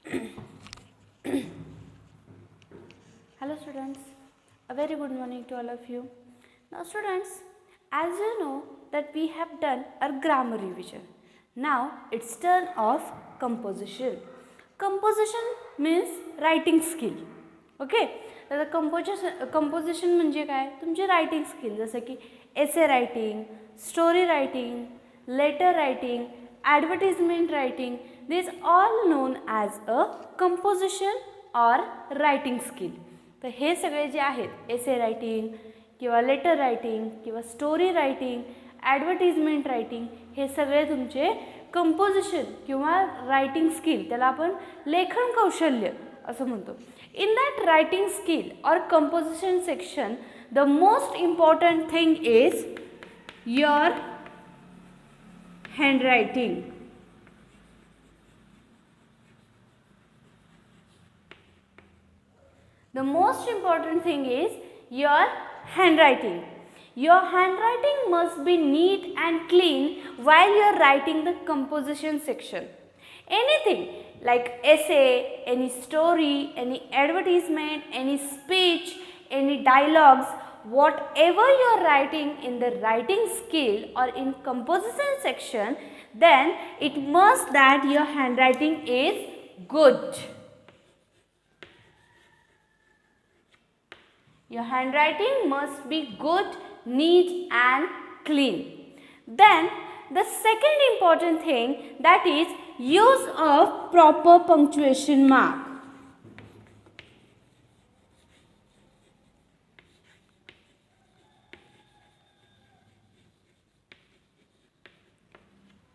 Hello students, a very good morning to all of you. Now students, as you know that we have done our grammar revision. Now it's turn of composition. Composition means writing skill. Okay, तर composition म्हणजे काय, तुमचे writing skill जसं की essay writing, story writing, letter writing, advertisement writing, this all known as a composition or writing skill. तर हे सगळे जे आहेत एसे रायटिंग किंवा लेटर रायटिंग किंवा स्टोरी रायटिंग, ॲडव्हर्टिजमेंट रायटिंग, हे सगळे तुमचे कंपोजिशन किंवा रायटिंग स्किल, त्याला आपण लेखन कौशल्य असं म्हणतो. In that writing skill or composition section, the most important thing is your handwriting. The most important thing is your handwriting. Your handwriting must be neat and clean while you are writing the composition section. Anything like essay, any story, any advertisement, any speech, any dialogues, whatever you are writing in the writing skill or in composition section, then it must that your handwriting is good. Your handwriting must be good, neat and clean. Then the second important thing, that is use of proper punctuation mark.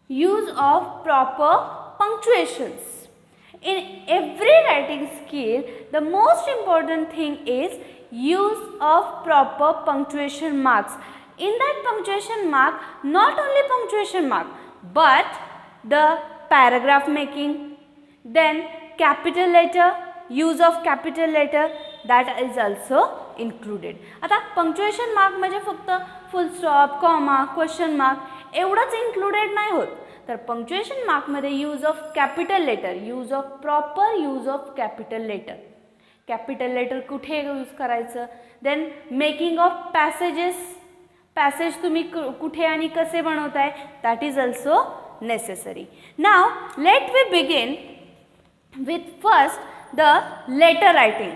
Use of proper punctuations. In every writing skill, the most important thing is use of proper punctuation marks. In that punctuation mark, not only punctuation mark, but the paragraph making, then capital letter, use of capital letter, that is also included. आता punctuation mark म्हणजे फक्त full stop, comma, question mark एवढंच included नाही होत. तर punctuation mark मध्ये use of capital letter, use of proper use of capital letter. Capital letter कुठे use करायचं, then making of passages, passage तुम्ही कुठे आणि कसे बनवताय, that is also necessary. Now let we begin with first the letter writing.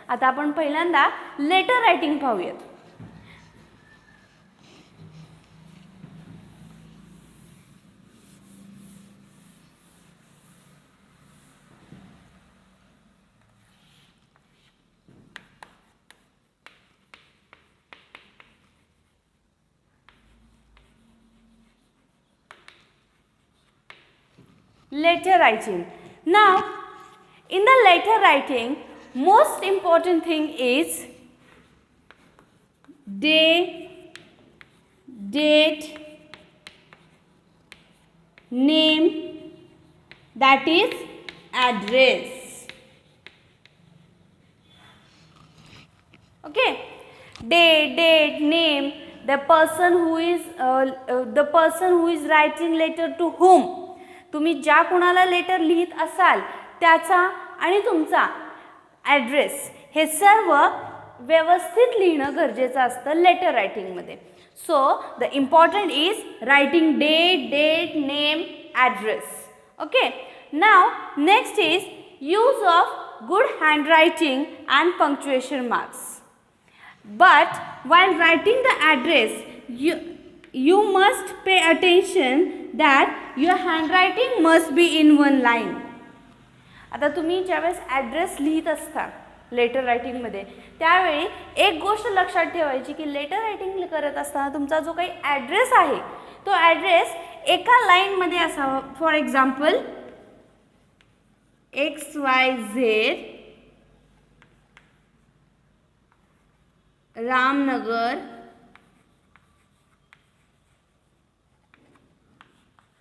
आता आपण पहिल्यांदा letter writing पाहूयात. Letter writing. Now in the letter writing, most important thing is day, date, name, that is address. Okay, day, date, name, the person who is writing letter to whom. तुम्ही ज्या कोणाला letter लिहित असाल त्याचा आणि तुमचा address हे सर्व व्यवस्थित लिहिणं गरजेचं असतं लेटर रायटिंगमध्ये. So the important is writing date, name, address. Okay, नाव next is use of good handwriting and punctuation marks. But while writing the address, you must pay attention that your handwriting must be in one line. आता तुम्ही ज्यावेळेस address लिहित असता letter रायटिंगमध्ये, त्यावेळी एक गोष्ट लक्षात ठेवायची की लेटर रायटिंग करत असताना तुमचा जो काही ॲड्रेस आहे तो ॲड्रेस एका लाईनमध्ये असावा. For example XYZ Ramnagar,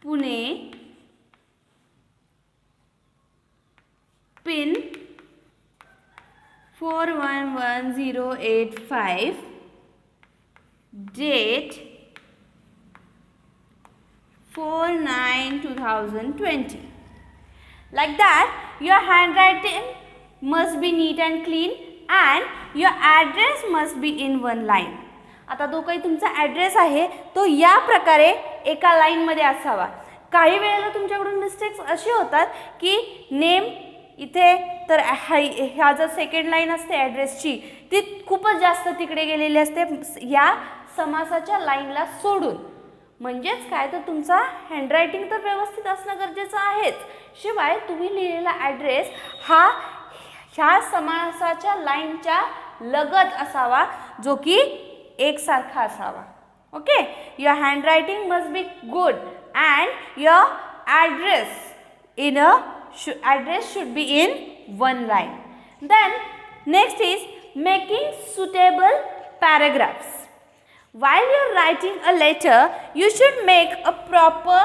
Pune, pin 411085, date 4/9/2020. Like that your handwriting must be neat and clean and your address must be in one line. आता जो काही तुमचा ॲड्रेस आहे तो या प्रकारे एका लाईनमध्ये असावा. काही वेळेला तुमच्याकडून मिस्टेक्स अशी होतात की नेम इथे तर ह्या जर सेकंड लाईन असते ॲड्रेसची ती खूपच जास्त तिकडे गेलेली असते या समासाच्या लाईनला सोडून. म्हणजेच काय तर तुमचा हँडरायटिंग तर व्यवस्थित असणं गरजेचं आहेच, शिवाय तुम्ही लिहिलेला ॲड्रेस हा ह्या समासाच्या लाईनच्या लगत असावा जो की एकसारखा असावा. Okay, your handwriting must be good and your address should be in one line. Then next is making suitable paragraphs. While you are writing a letter, you should make a proper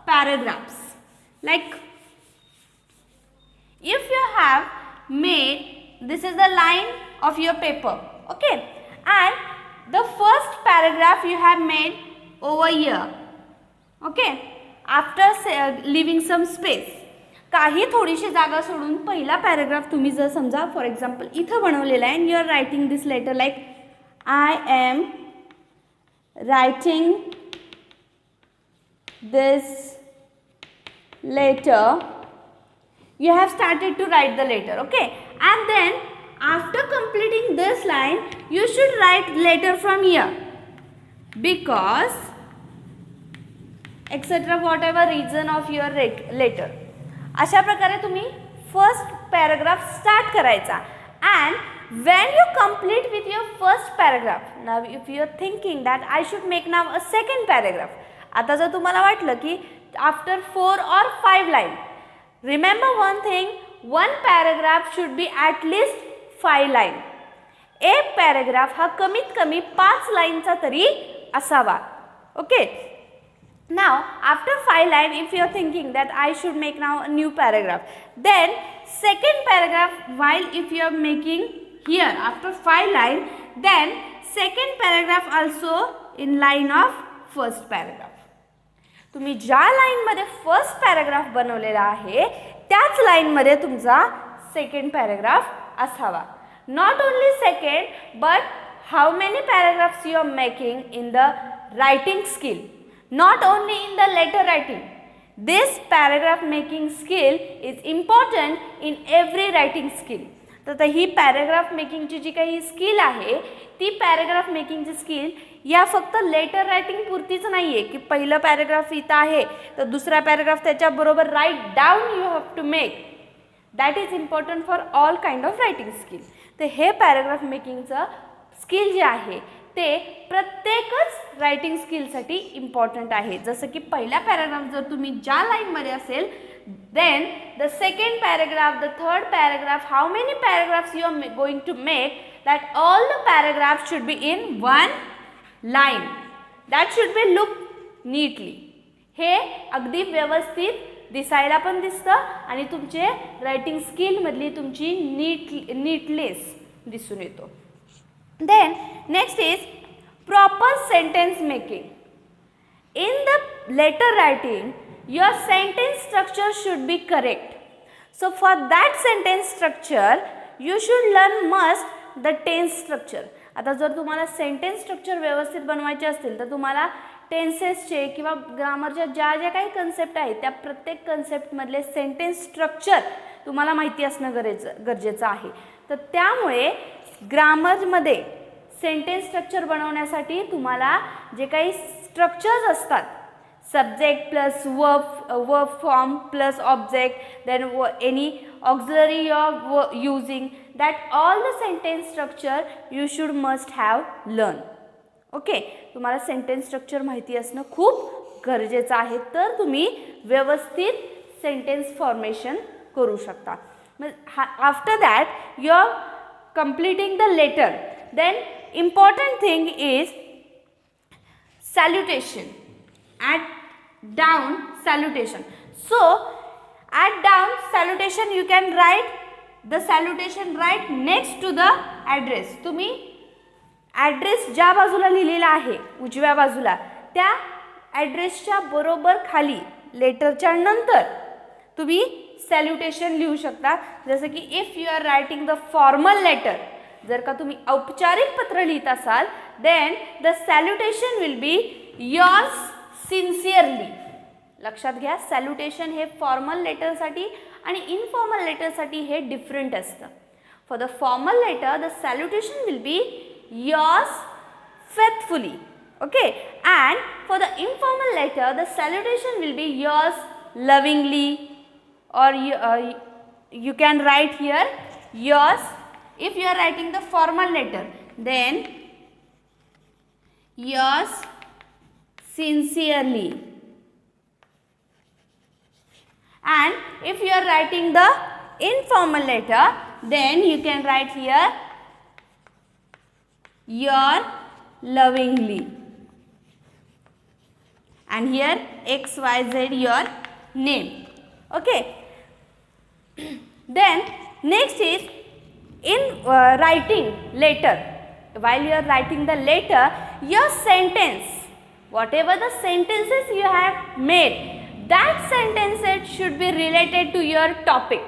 paragraphs. Like if you have made, this is the line of your paper, okay, and the first paragraph you have made over here, okay, after leaving some space, काही थोडीशी जागा सोडून पहिला paragraph तुम्ही जर समजा for example इथं बनवलेला आहे, you are writing this letter like I am writing this letter, you have started to write the letter, okay, and then after completing this line you should write letter from here because etc whatever reason of your letter. अशा प्रकारे तुम्ही first paragraph start करायचा. And when you complete with your first paragraph, now if you are thinking that I should make now a second paragraph, आता जर तुम्हाला वाटलं की after 4 or 5 line, remember one thing, one paragraph should be at least 5 line. एक paragraph हा कमीत कमी 5 लाईनचा तरी असावा. Okay, now after 5 line, if you are thinking that I should make now a new paragraph, then second paragraph, while if you are making here after 5 line, then second paragraph also in line of first paragraph. तुम्ही ज्या line मध्ये first paragraph बनवलेला आहे त्याच line मध्ये तुमचा second paragraph असावा. Not only second but how many paragraphs you are making in the writing skill. Not only in the letter writing, this paragraph making skill is important in every writing skill. तर ही paragraph मेकिंगची जी काही skill आहे ती paragraph मेकिंगची skill या फक्त letter writing पुरतीच नाही आहे की पहिलं पॅराग्राफ इथं आहे तर दुसरा पॅराग्राफ त्याच्याबरोबर write down you have to make. That is important for all kind of writing skill. तर हे पॅराग्राफ मेकिंगचं स्किल जे आहे ते प्रत्येकच रायटिंग स्किलसाठी इम्पॉर्टंट आहे. जसं की पहिला पॅराग्राफ जर तुम्ही ज्या लाईनमध्ये असेल, then the second paragraph, the third paragraph, how many paragraphs you are going to make, that all the paragraph should be in one line. That should be look neatly. हे अगदी व्यवस्थित दिसायला पण दिसतं आणि तुमचे रायटिंग स्किलमधली तुमची नीटनेस दिसून येतो. Then next is proper sentence making. In the letter writing, your sentence structure should be correct. So for that sentence structure, you should learn must the tense structure. आता जर तुम्हाला सेंटेन्स स्ट्रक्चर व्यवस्थित बनवायचे असतील तर तुम्हाला टेन्सेसचे किंवा ग्रामरच्या ज्या ज्या काही कन्सेप्ट आहेत त्या प्रत्येक कन्सेप्टमधले सेंटेन्स स्ट्रक्चर तुम्हाला माहिती असणं गरजेचं आहे. तर त्यामुळे ग्रामरमध्ये सेंटेन्स स्ट्रक्चर बनवण्यासाठी तुम्हाला जे काही स्ट्रक्चर्स असतात, subject plus verb form plus object, then any auxiliary you are using, that all the sentence structure you should must have learn. Okay, तुम्हाला सेंटेन्स स्ट्रक्चर माहिती असणं खूप गरजेचं आहे तर तुम्ही व्यवस्थित सेंटेन्स फॉर्मेशन करू शकता. After that you are completing the letter, then important thing is salutation. At down salutation. So at down salutation you can write the salutation right next to the address. तुम्ही address ज्या बाजूला लिहिलेला आहे उजव्या बाजूला त्या ॲड्रेसच्या बरोबर खाली लेटरच्या नंतर तुम्ही सॅल्युटेशन लिहू शकता. जसं की if you are writing the formal letter, जर का तुम्ही औपचारिक पत्र लिहित असाल, then the salutation will be yours sincerely. लक्षात घ्या, सॅल्युटेशन हे फॉर्मल लेटरसाठी आणि इनफॉर्मल लेटरसाठी हे डिफरंट असतं. For the formal letter the salutation will be yours faithfully, okay, and for the informal letter the salutation will be yours lovingly, or you can write here yours. If you are writing the formal letter, then yours sincerely, and if you are writing the informal letter, then you can write here your lovingly, and here XYZ your name, okay. Then next is in writing letter, while you are writing the letter, your sentence, whatever the sentences you have made, that sentences should be related to your topic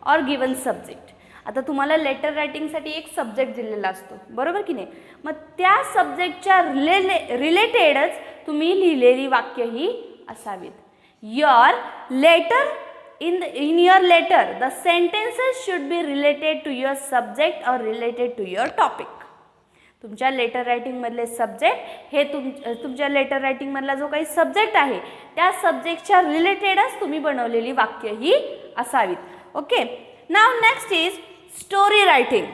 or given subject. आता तुम्हाला letter रायटिंगसाठी एक subject दिलेला असतो, बरोबर की नाही. मग त्या सब्जेक्टच्या रिलेटेडच तुम्ही लिहिलेली वाक्य ही असावीत. Your letter in your letter the sentences should be related to your subject or related to your topic. तुमच्या लेटर रायटिंग मधले सब्जेक्ट हे तुमच्या लेटर रायटिंग मधला जो काही सब्जेक्ट आहे त्या सब्जेक्टच्या रिलेटेडच तुम्ही बनवलेली वाक्य ही असावीत. Okay, now next is story writing.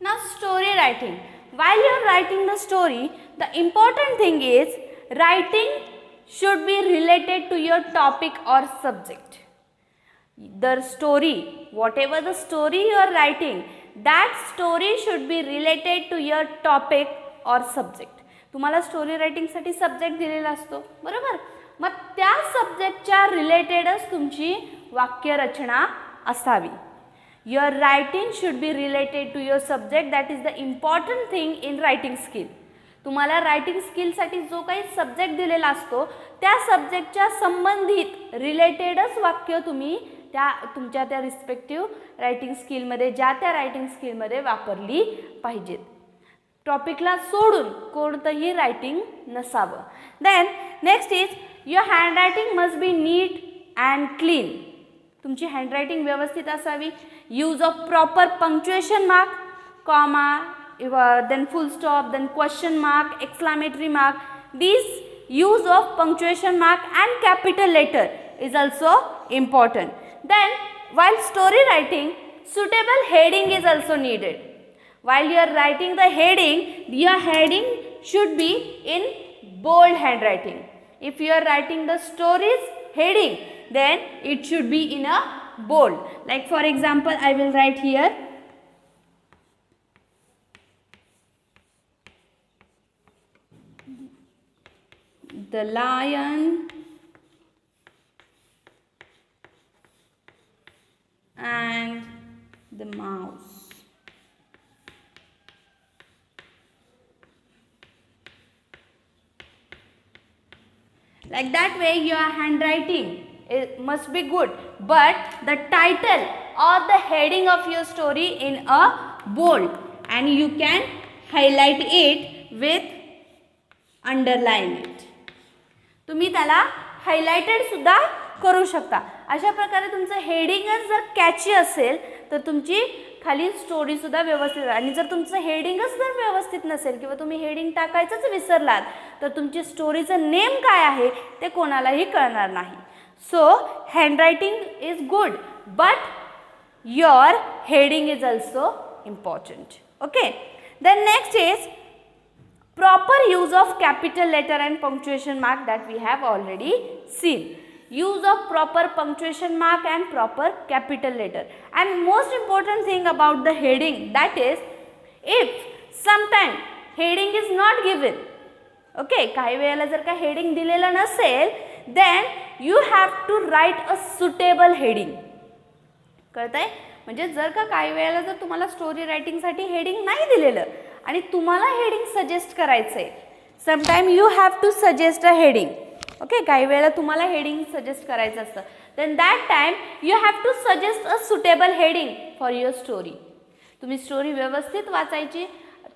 Now story writing. While you are writing the story, the important thing is writing should be related to your topic or subject. The story, whatever the story you are writing, that story should be related to your topic or subject. तुम्हाला story रायटिंगसाठी subject दिलेला असतो, बरोबर. मग त्या सब्जेक्टच्या रिलेटेडच तुमची वाक्यरचना असावी. Your writing should be related to your subject. That is the important thing in writing skill. तुम्हाला रायटिंग स्किलसाठी जो काही सब्जेक्ट दिलेला असतो त्या सब्जेक्टच्या संबंधित रिलेटेडच वाक्य तुम्ही तुमच्या त्या रिस्पेक्टिव्ह रायटिंग स्किलमध्ये ज्या त्या रायटिंग स्किलमध्ये वापरली पाहिजेत. टॉपिकला सोडून कोणतंही रायटिंग नसावं. Then next is your handwriting must be neat and clean. तुमची हँडरायटिंग व्यवस्थित असावी. Use of proper punctuation mark, comma, then full stop, then question mark, exclamatory mark. These use of punctuation mark and capital letter is also important. Then while story writing, suitable heading is also needed. While you are writing the heading, your heading should be in bold handwriting. If you are writing the stories heading, then it should be in a bold. Like for example, I will write here the lion and the mouse. Like that way your handwriting must be good, but the title or the heading of your story in a bold, and you can highlight it with underline it. तुम्ही त्याला highlighted सुद्धा करू शकता. अशा प्रकारे तुमचं हेडिंगच जर catchy असेल तर तुमची खाली स्टोरी सुद्धा व्यवस्थित. आणि जर तुमचं हेडिंगच जर व्यवस्थित नसेल किंवा तुम्ही हेडिंग टाकायचंच विसरलात तर तुमची स्टोरीचं नेम काय आहे ते कोणालाही कळणार नाही. So handwriting is good, but your heading is also important. Okay, then next is proper use of capital letter and punctuation mark that we have already seen. Use of proper punctuation mark and proper capital letter. And most important thing about the heading, that is if sometime heading is not given. Okay, काही वेळेला जर का heading दिलेलं नसेल then you have to write a suitable heading. कळतंय? म्हणजे जर का काही वेळेला जर तुम्हाला स्टोरी रायटिंगसाठी हेडिंग नाही दिलेलं आणि तुम्हाला हेडिंग सजेस्ट करायचं आहे, sometime you have to suggest a heading. Okay, काही वेळेला तुम्हाला हेडिंग सजेस्ट करायचं असतं, then that time you have to suggest a suitable heading for your story. तुम्ही स्टोरी व्यवस्थित वाचायची.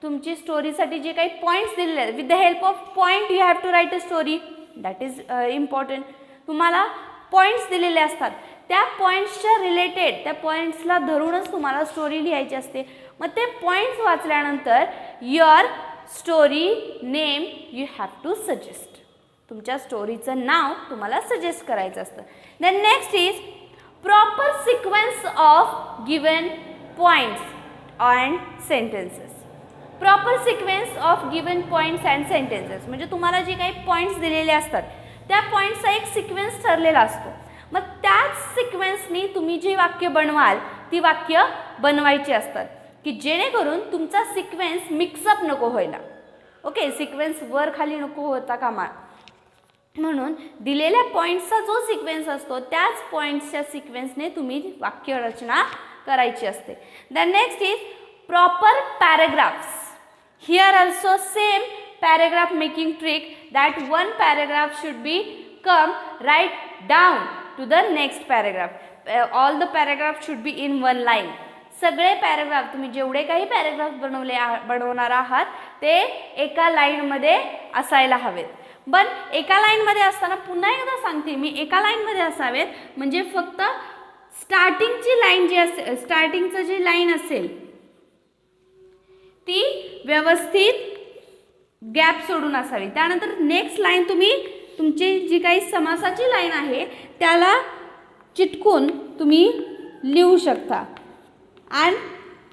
तुमची स्टोरीसाठी जे काही पॉईंट्स दिलेले आहेत, with the help of point you have to write a story. That is important. तुम्हाला पॉईंट्स दिलेले असतात, त्या पॉईंट्सच्या रिलेटेड, त्या पॉईंट्सला धरूनच तुम्हाला स्टोरी लिहायची असते. मग ते पॉईंट्स वाचल्यानंतर your story name you have to suggest. तुमच्या स्टोरीचं नाव तुम्हाला सजेस्ट करायचं असतं. Then next is proper sequence of given points and sentences. Proper sequence of given points and sentences म्हणजे तुम्हाला जे काही पॉईंट्स दिलेले असतात त्या पॉईंट्सचा एक सिक्वेन्स ठरलेला असतो. मग त्याच सिक्वेन्सनी तुम्ही जी वाक्य बनवाल ती वाक्य बनवायची असतात की जेणेकरून तुमचा सिक्वेन्स मिक्सअप नको व्हायला. ओके, सिक्वेन्स वर खाली नको होता कामा. म्हणून दिलेल्या पॉईंट्सचा जो सिक्वेन्स असतो त्याच पॉईंट्सच्या सिक्वेन्सने तुम्ही वाक्यरचना करायची असते. The next is proper paragraphs. Here also same paragraph making trick that one paragraph should be come right down to the next paragraph. All the paragraphs should be in one line. सगळे paragraph तुम्ही जेवढे काही paragraph बनवणार आहात ते एका लाईनमध्ये असायला हवेत. पण एका लाईनमध्ये असताना पुन्हा एकदा सांगते मी, एका लाईनमध्ये असावेत म्हणजे फक्त स्टार्टिंगची लाईन जी असेल, स्टार्टिंगचं जी लाईन असेल ती व्यवस्थित गॅप सोडून असावी. त्यानंतर नेक्स्ट लाईन तुम्ही तुमची जी काही समासाची लाईन आहे त्याला चिटकून तुम्ही लिहू शकता. And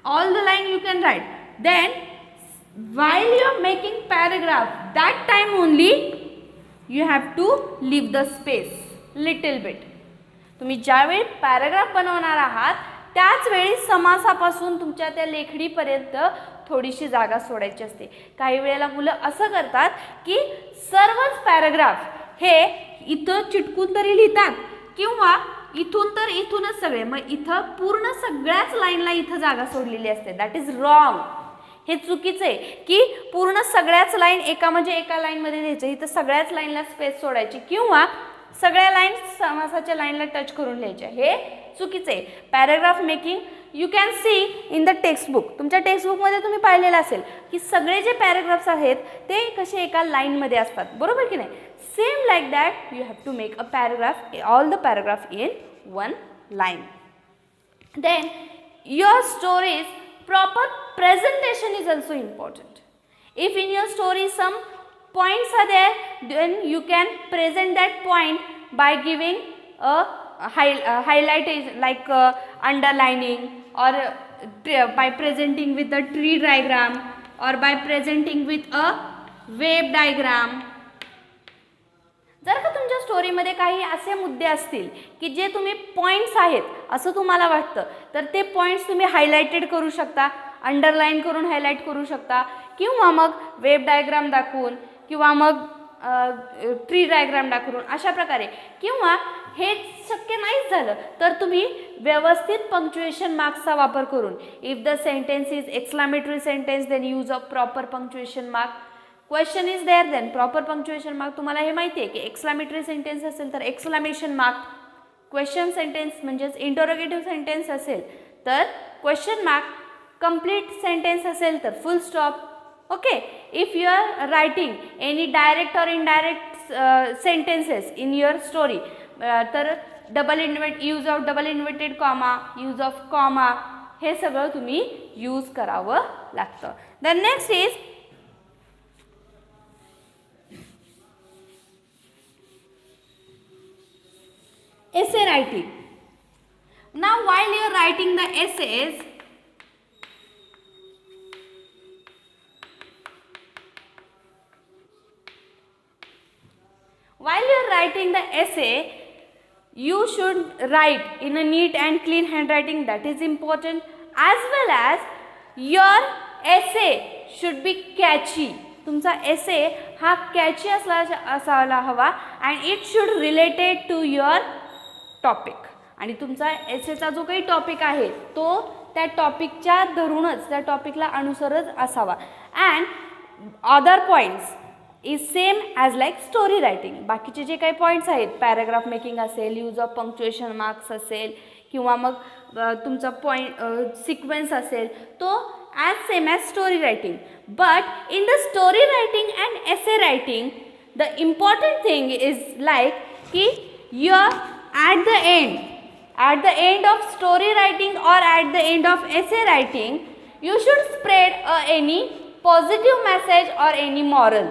all the line you can write. Then while you are making paragraph that time only you have to leave the space little bit. तुम्ही ज्यावेळी पॅराग्राफ बनवणार आहात त्याच वेळी समासापासून तुमच्या त्या लेखणीपर्यंत थोडीशी जागा सोडायची असते. काही वेळेला मुलं असं करतात की सर्वच पॅराग्राफ हे इथं चिटकून तरी लिहितात किंवा इथून तर इथूनच सगळे, मग इथं पूर्ण सगळ्याच लाईनला इथं जागा सोडलेली असते. That is wrong. हे चुकीचं आहे की पूर्ण सगळ्याच लाईन एका म्हणजे एका लाईनमध्ये लिहायचं. इथं सगळ्याच लाईनला स्पेस सोडायची किंवा सगळ्या लाईन समासाच्या लाईनला टच करून लिहायच्या. हे चुकीचं आहे. Paragraph making you can see in the textbook. तुमच्या टेक्स्टबुकमध्ये तुम्ही पाहिलेलं असेल की सगळे जे पॅराग्राफ्स आहेत ते कसे एका लाईनमध्ये असतात, बरोबर की नाही. Same like that you have to make a paragraph, all the paragraph in one line. Then your stories proper presentation is also important. If in your story some points are there, then you can present that point by giving a highlight like underlining, or by presenting with a tree diagram, or by presenting with a wave diagram. जर का तुमच्या स्टोरीमध्ये काही असे मुद्दे असतील की जे तुम्ही पॉईंट्स आहेत असं तुम्हाला वाटतं तर ते पॉईंट्स तुम्ही हायलाइटेड करू शकता, अंडरलाईन करून हायलाइट करू शकता किंवा मग वेब डायग्राम दाखवून किंवा मग ट्री डायग्राम दाखवून अशा प्रकारे. किंवा हे शक्य नाहीच झालं तर तुम्ही व्यवस्थित पंक्च्युएशन मार्क्सचा वापर करून, if the sentence is exclamatory sentence then use a proper punctuation mark. Question is there then proper punctuation mark. तुम्हाला हे माहिती आहे की एक्सक्लामेटरी सेंटेन्स असेल तर एक्सक्लामेशन मार्क, क्वेश्चन सेंटेन्स म्हणजेच इंटरोगेटिव्ह सेंटेन्स असेल तर क्वेश्चन मार्क, कंप्लीट सेंटेन्स असेल तर full stop. Okay, if you are writing any direct or indirect sentences in your story तर use of double inverted comma, use of comma हे सगळं तुम्ही use करावं लागतं. The next is essay writing. Now while you are writing the essays, you should write in a neat and clean handwriting. That is important. As well as your essay should be catchy. तुमचा essay हा catchy असायला हवा and it should related to your topic. आणि तुमचा एसेचा जो काही topic आहे तो त्या टॉपिकच्या धरूनच, त्या टॉपिकला अनुसरच असावा. And other points is same as like story writing. बाकीचे जे काही पॉईंट्स आहेत, पॅराग्राफ मेकिंग असेल, यूज ऑफ पंक्च्युएशन मार्क्स असेल किंवा मग तुमचा सिक्वेन्स असेल, तो as same as story writing. But in the story writing and essay writing the important thing is like की your at the end of story writing or at the end of essay writing, you should spread any positive message or any moral.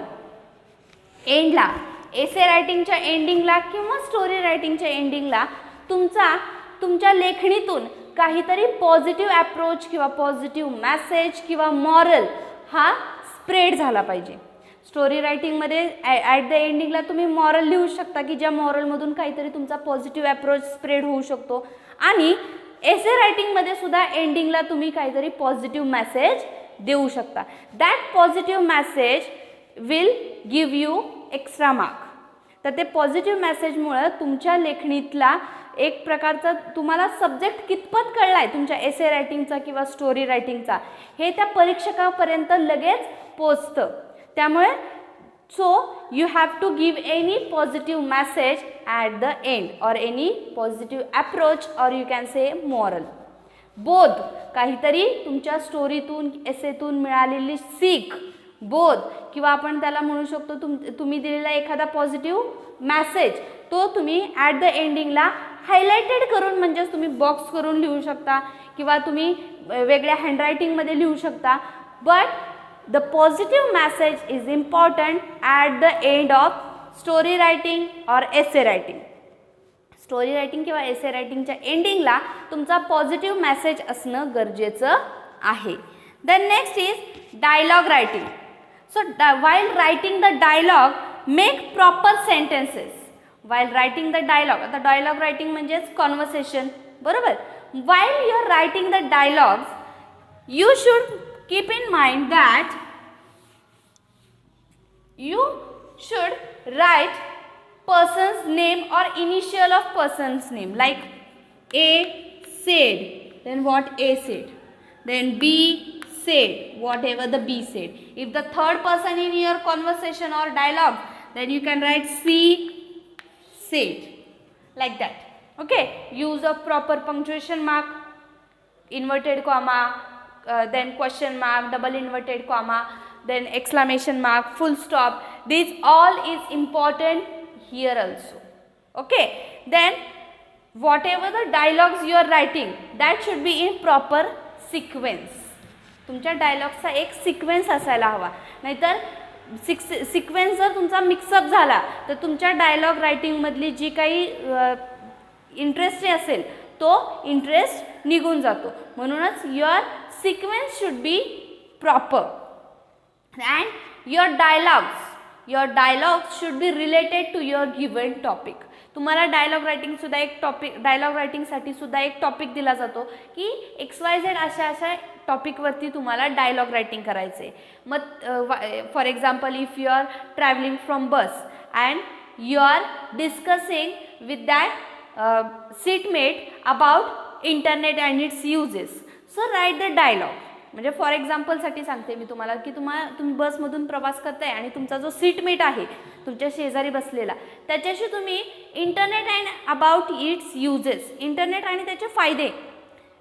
एंडला, एसे रायटिंगच्या एंडिंगला किंवा story रायटिंगच्या एंडिंगला तुमच्या लेखणीतून काहीतरी positive approach किंवा positive message किंवा moral हा spread झाला पाहिजे. स्टोरी रायटिंगमध्ये ॲट द एंडिंगला तुम्ही मॉरल लिहू शकता की ज्या मॉरलमधून काहीतरी तुमचा पॉझिटिव्ह अप्रोच स्प्रेड होऊ शकतो. आणि एसे रायटिंगमध्ये सुद्धा एंडिंगला तुम्ही काहीतरी पॉझिटिव्ह मेसेज देऊ शकता. That positive message will give you extra mark. तर ते पॉझिटिव्ह मेसेजमुळं तुमच्या लेखणीतला एक प्रकारचा तुम्हाला सब्जेक्ट कितपत कळला आहे तुमच्या एसे रायटिंगचा किंवा स्टोरी रायटिंगचा, हे त्या परीक्षकापर्यंत लगेच पोचतं. त्यामुळे so you have to give any positive message at the end or any positive approach or you can say moral. बोध, काहीतरी तुमच्या स्टोरीतून एसेतून मिळालेली सीख, बोध किंवा आपण त्याला म्हणू शकतो तुम्ही दिलेला एखादा पॉझिटिव्ह मेसेज तो तुम्ही ॲट द एंडिंगला हायलाइटेड करून, म्हणजेच तुम्ही बॉक्स करून लिहू शकता किंवा तुम्ही वेगळ्या हँडरायटिंगमध्ये लिहू शकता. But the positive message is important at the end of story writing or essay writing. Story writing किंवा एसे रायटिंगच्या एंडिंगला तुमचा पॉझिटिव्ह मेसेज असणं गरजेचं आहे. Then next is dialogue writing. So while writing the dialogue, make proper sentences. While writing the dialogue, आता dialogue writing म्हणजेच conversation, बरोबर. While you are writing the dialogues, you should keep in mind that you should write person's name or initial of person's name, like A said, then what A said, then B said, whatever the B said. If the third person in your conversation or dialogue, then you can write C said, like that. Okay, use of proper punctuation mark, inverted comma, then question mark, double inverted comma, then exclamation mark, full stop. This all is important here also. Okay, then whatever the dialogues you are writing, that should be in proper sequence. तुमच्या डायलॉगचा एक sequence असायला हवा, नाहीतर sequence जर तुमचा mix up झाला तर तुमच्या डायलॉग रायटिंगमधली जी काही इंटरेस्ट असेल तो इंटरेस्ट निघून जातो. म्हणूनच your sequence should be proper and your dialogues should be related to your given topic. तुम्हाला डायलॉग रायटिंगसाठी सुद्धा एक टॉपिक दिला जातो की XYZ अशा टॉपिकवरती तुम्हाला डायलॉग रायटिंग करायचे. मग for example if you are travelling from bus and you are discussing with that seatmate about internet and its uses. So write the dialogue. म्हणजे फॉर एक्झाम्पलसाठी सांगते मी तुम्हाला की तुम्ही बसमधून प्रवास करताय आणि तुमचा जो सीटमेट आहे तुमच्या शेजारी बसलेला, त्याच्याशी तुम्ही internet and about it's uses, internet आणि त्याचे फायदे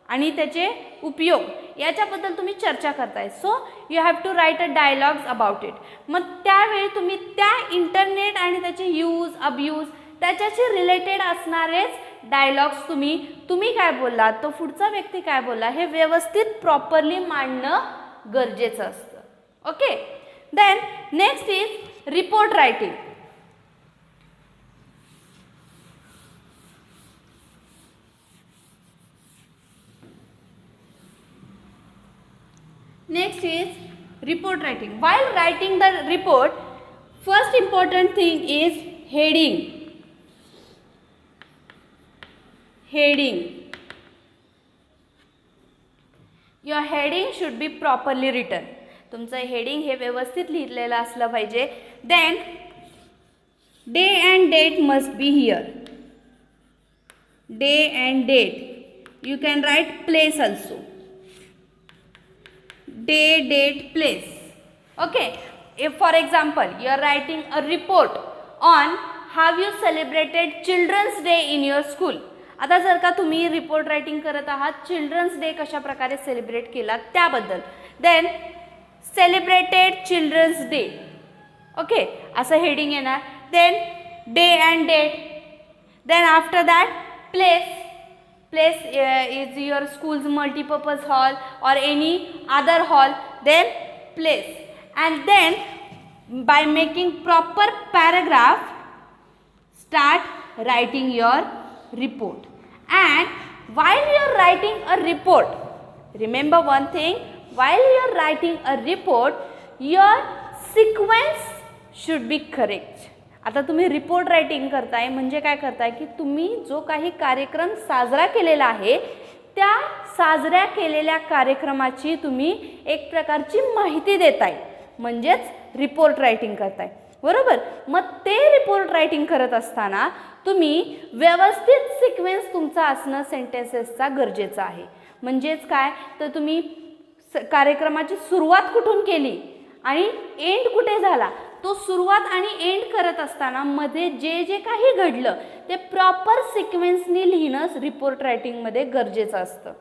आणि त्याचे उपयोग याच्याबद्दल तुम्ही चर्चा करताय. So you have to write a dialogues about it. मग त्यावेळी तुम्ही त्या इंटरनेट आणि त्याचे यूज अब्यूज त्याच्याशी रिलेटेड असणारेच डायलॉग्स तुम्ही काय बोलला, तो पुढचा व्यक्ती काय बोलला, हे व्यवस्थित प्रॉपरली मांडणं गरजेचं असतं. Okay, then next is report writing. Next is report writing. While writing the report, first important thing is heading. Your heading should be properly written. तुमचं हेडिंग हे व्यवस्थित लिहिलेलं असलं पाहिजे. Then day and date must be here. Day and date you can write place also. Day, date, place. Okay. If for example you are writing a report on how you celebrated Children's Day in your school. आता जर का तुम्ही report writing करत आहात children's day कशा प्रकारे celebrate केला त्याबद्दल, then celebrated children's day. Okay, असं हेडिंग येणार. Then day and date. Then after that place. Place is your school's multi-purpose hall or any other hall. Then place. And then by making proper paragraph, start writing your report. And while you are writing a report, remember one thing, while you are writing a report, your sequence should be correct. आता तुम्ही report writing करताय म्हणजे काय करताय की तुम्ही जो काही कार्यक्रम साजरा केलेला आहे त्या साजऱ्या केलेल्या कार्यक्रमाची तुम्ही एक प्रकारची माहिती देताय, म्हणजेच रिपोर्ट रायटिंग करताय. बरोबर. मग ते रिपोर्ट रायटिंग करत असताना तुम्ही व्यवस्थित सिक्वेन्स तुमचा असणं सेंटेन्सेसचा गरजेचं आहे. म्हणजेच काय तर तुम्ही कार्यक्रमाची सुरुवात कुठून केली आणि एंड कुठे झाला तो सुरुवात आणि एंड करत असताना मध्ये जे जे काही घडलं ते प्रॉपर सिक्वेन्सनी लिहिणं रिपोर्ट रायटिंगमध्ये गरजेचं असतं.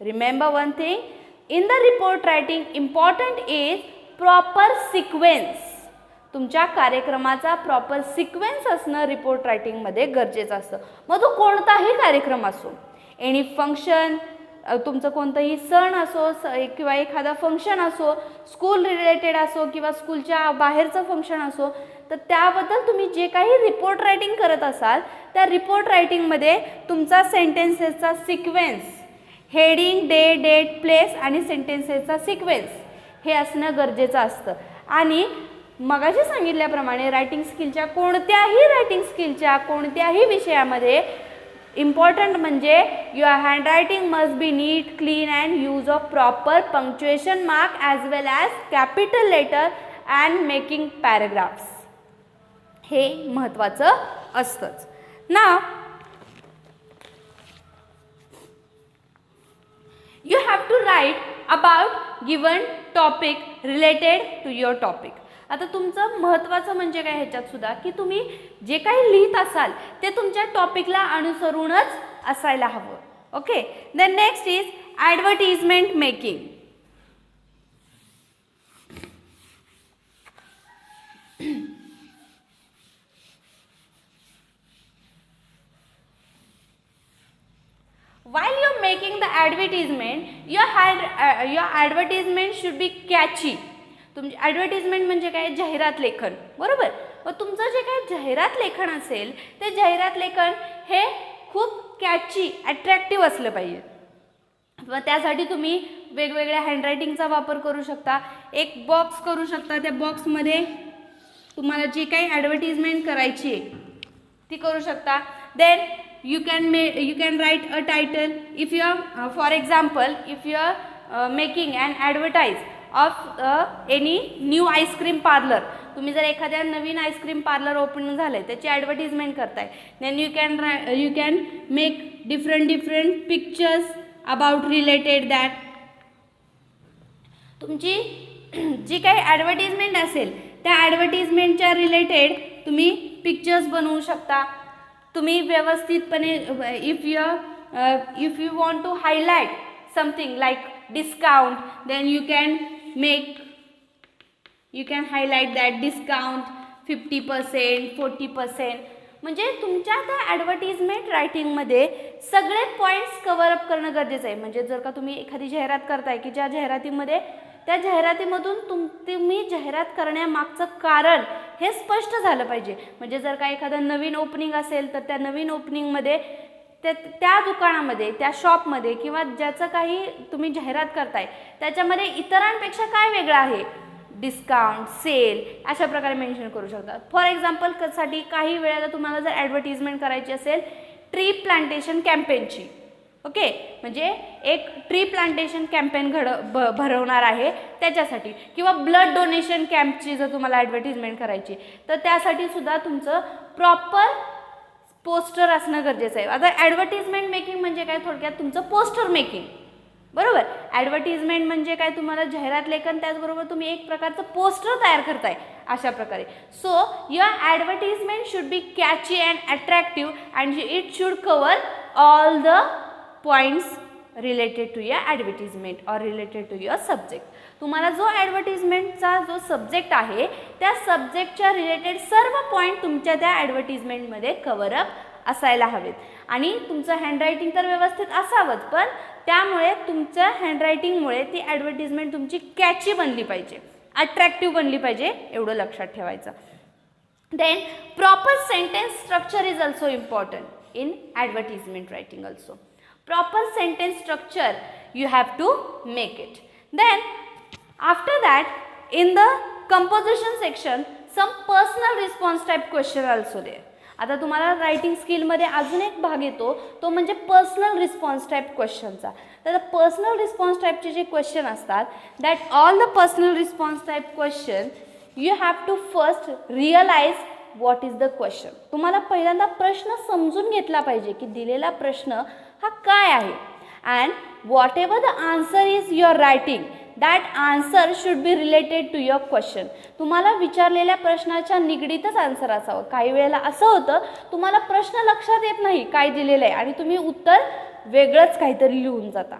Remember one thing, in the report writing important is proper sequence. तुमच्या कार्यक्रमाचा प्रॉपर सिक्वेन्स असणं रिपोर्ट रायटिंगमध्ये गरजेचं असतं. मग तो कोणताही कार्यक्रम असो, एनी फंक्शन, तुमचं कोणतंही सण असो किंवा एखादा फंक्शन असो, स्कूल रिलेटेड असो किंवा स्कूलच्या बाहेरचं फंक्शन असो, तर त्याबद्दल तुम्ही जे काही रिपोर्ट रायटिंग करत असाल त्या रिपोर्ट रायटिंगमध्ये तुमचा सेंटेन्सेसचा sequence, heading, day, date, place आणि सेंटेन्सेसचा सिक्वेन्स हे असणं गरजेचं असतं. आणि मगाशी सांगितल्याप्रमाणे रायटिंग स्किलच्या कोणत्याही विषयामध्ये इम्पॉर्टंट म्हणजे your handwriting must be neat, clean and use of proper punctuation mark as well as capital letter and making paragraphs. हे महत्त्वाचं असतंच. नाव you have to write about given topic related to your topic. आता तुमचं महत्त्वाचं म्हणजे काय ह्याच्यात सुद्धा की तुम्ही जे काही लिहित असाल ते तुमच्या टॉपिकला अनुसरूनच असायला हवं. Okay. The next is advertisement making. While you're making the advertisement, your advertisement should be catchy. तुमची ॲडव्हर्टिजमेंट म्हणजे काय, जाहिरात लेखन. बरोबर. व तुमचं जे काही जाहिरात लेखन असेल ते जाहिरात लेखन हे खूप कॅची, अट्रॅक्टिव्ह असलं पाहिजे. व त्यासाठी तुम्ही वेगवेगळ्या हँडरायटिंगचा वापर करू शकता. एक बॉक्स करू शकता, त्या बॉक्समध्ये तुम्हाला जी काही ॲडव्हर्टिजमेंट करायची आहे ती करू शकता. Then you can write a title. If you are for example if you are making an advertise of any new ice cream parlor, तुम्ही जर एखाद्या नवीन आईस्क्रीम पार्लर ओपन झालंय त्याची ॲडव्हर्टिजमेंट करताय, then you can make different pictures about related that. तुमची जी काही advertisement असेल त्या ॲडव्हर्टिजमेंटच्या रिलेटेड तुम्ही पिक्चर्स बनवू शकता. तुम्ही व्यवस्थितपणे if you want to highlight something like discount, then you can highlight that discount 50%, 40%. म्हणजे तुमच्या त्या ॲडव्हर्टिजमेंट रायटिंगमध्ये सगळे पॉईंट्स कव्हर अप करणं गरजेचं आहे. म्हणजे जर का तुम्ही एखादी जाहिरात करताय की ज्या जाहिरातीमध्ये त्या जाहिरातीमधून तुम्ही जाहिरात करण्यामागचं कारण हे स्पष्ट झालं पाहिजे. म्हणजे जर का एखादं नवीन ओपनिंग असेल तर त्या नवीन ओपनिंगमध्ये त्या दुकानामध्ये, त्या शॉपमध्ये किंवा ज्याचं काही तुम्ही जाहिरात करताय त्याच्यामध्ये इतरांपेक्षा काय वेगळं आहे, डिस्काउंट, सेल अशा प्रकारे मेन्शन करू शकता. फॉर एक्झाम्पलसाठी काही वेळेला तुम्हाला जर ॲडव्हर्टिजमेंट करायची असेल ट्री प्लांटेशन कॅम्पेनची, ओके, म्हणजे एक ट्री प्लांटेशन कॅम्पेन भरवणार आहे त्याच्यासाठी, किंवा ब्लड डोनेशन कॅम्पची जर तुम्हाला ॲडव्हर्टिजमेंट करायची तर त्यासाठी सुद्धा तुमचं प्रॉपर पोस्टर असणं गरजेचं आहे. आता ॲडव्हर्टिजमेंट मेकिंग म्हणजे काय, थोडक्यात तुमचं पोस्टर मेकिंग, बरोबर. ॲडव्हर्टिजमेंट म्हणजे काय, तुम्हाला जाहिरात लेखन, त्याचबरोबर तुम्ही एक प्रकारचं पोस्टर तयार करताय अशा प्रकारे. So your advertisement should be catchy and attractive and it should cover all the points related to your advertisement or related to your subject. तुम्हाला जो ॲडव्हर्टिजमेंटचा जो सब्जेक्ट आहे त्या सब्जेक्टच्या रिलेटेड सर्व पॉईंट तुमच्या त्या ॲडव्हर्टिजमेंटमध्ये कव्हरअप असायला हवेत. आणि तुमचं हँडरायटिंग तर व्यवस्थित असावंच, पण त्यामुळे तुमच्या हँडरायटिंगमुळे ती ॲडव्हर्टिजमेंट तुमची कॅची बनली पाहिजे, अट्रॅक्टिव्ह बनली पाहिजे, एवढं लक्षात ठेवायचं. Then proper sentence structure is also important in advertisement writing also. Proper sentence structure you have to make it. Then after that, in the composition section, some personal response type question also there. आता तुम्हाला writing स्किलमध्ये अजून एक भाग येतो, तो म्हणजे personal response type क्वेश्चनचा. तर personal response टाईपचे जे क्वेश्चन असतात, that all the personal response type question you have to first realise what is the question. तुम्हाला पहिल्यांदा प्रश्न समजून घेतला पाहिजे की दिलेला प्रश्न हा काय आहे. And whatever the answer is your writing, that answer should be related to your question. तुम्हाला विचारलेल्या प्रश्नाच्या निगडीतच आन्सर असावं. काही वेळेला असं होतं, तुम्हाला प्रश्न लक्षात येत नाही काय दिलेलं आहे आणि तुम्ही उत्तर वेगळंच काहीतरी लिहून जाता.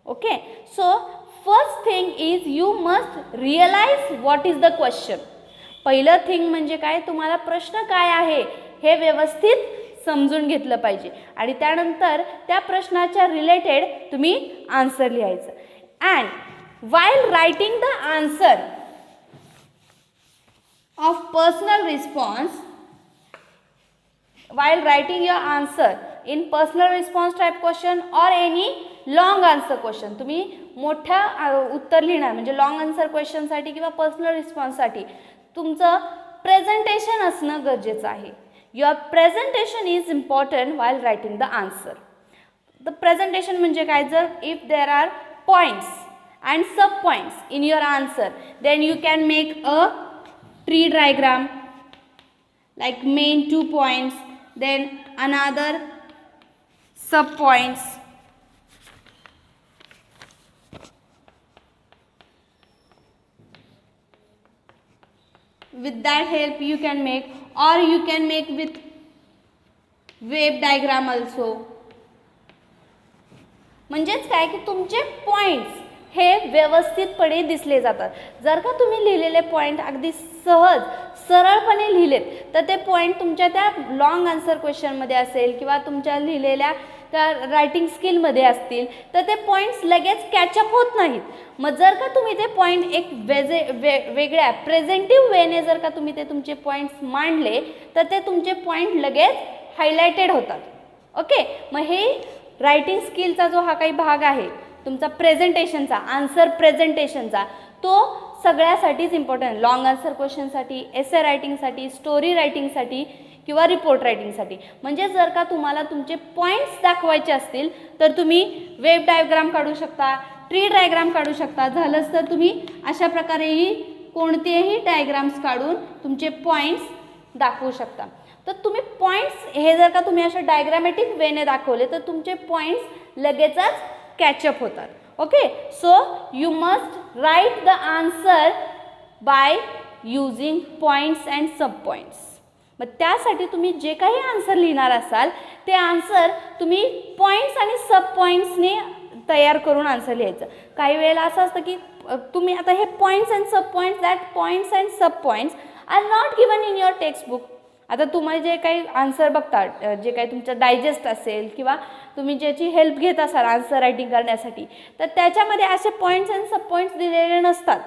Okay, so first thing is you must realise what is the question. पहिलं थिंग म्हणजे काय, तुम्हाला प्रश्न काय आहे हे व्यवस्थित समजून घेतलं पाहिजे आणि त्यानंतर त्या प्रश्नाच्या रिलेटेड तुम्ही आन्सर लिहायचं. And while writing the answer of personal response, while writing your answer in personal response type question or any long answer question, तुम्ही मोठ्या उत्तर लिहिणार म्हणजे लॉंग आन्सर क्वेश्चनसाठी किंवा पर्सनल रिस्पॉन्ससाठी तुमचं प्रेझेंटेशन असणं गरजेचं आहे. Your presentation is important while writing the answer. The presentation म्हणजे काय, जर if there are points and sub points in your answer, then you can make a tree diagram like main 2 points, then another sub points. With that help you can make, or you can make with wave diagram also. म्हणजेच काय की तुमचे points हे व्यवस्थितपणे दिसले जातात. जर का तुम्ही लिहिलेले पॉईंट अगदी सहज सरळपणे लिहिलेत तर ते पॉईंट तुमच्या त्या लॉंग आन्सर क्वेश्चनमध्ये असेल किंवा तुमच्या लिहिलेल्या त्या रायटिंग स्किलमध्ये असतील तर ते पॉईंट्स लगेच कॅचअप होत नाहीत. मग जर का तुम्ही ते पॉईंट एक वेगळ्या प्रेझेंटिव्ह वेने जर का तुम्ही ते तुमचे पॉईंट्स मांडले तर ते तुमचे पॉईंट लगेच हायलाइटेड होतात. ओके, मग हे रायटिंग स्किलचा जो हा काही भाग आहे तुमचा प्रेझेंटेशनचा, आन्सर प्रेझेंटेशनचा, तो सगळ्यासाठीच इम्पॉर्टंट. लॉंग आन्सर क्वेश्चनसाठी, एसे रायटिंगसाठी, स्टोरी रायटिंगसाठी किंवा रिपोर्ट रायटिंगसाठी. म्हणजे जर का तुम्हाला तुमचे पॉईंट्स दाखवायचे असतील तर तुम्ही वेव डायग्राम काढू शकता, ट्री डायग्राम काढू शकता. झालंच तर तुम्ही अशा प्रकारेही कोणतेही डायग्राम्स काढून तुमचे पॉईंट्स दाखवू शकता. तर तुम्ही पॉईंट्स हे जर का तुम्ही अशा डायग्रामॅटिक वेने दाखवले तर तुमचे पॉईंट्स लगेचच कॅचअप होतात. Okay, so you must write the answer by using points and sub points. मग त्यासाठी तुम्ही जे काही आन्सर लिहिणार असाल ते आन्सर तुम्ही पॉईंट्स आणि सब पॉईंट्सने तयार करून आन्सर लिहायचं. काही वेळेला असं असतं की तुम्ही आता हे points and sub points, that points and sub points are not given in your textbook. आता तुम्ही जे काही आन्सर बघता, जे काही तुमचं डायजेस्ट असेल किंवा तुम्ही ज्याची हेल्प घेत असाल आन्सर रायटिंग करण्यासाठी, तर त्याच्यामध्ये असे पॉईंट्स अँड सब पॉईंट्स दिलेले नसतात.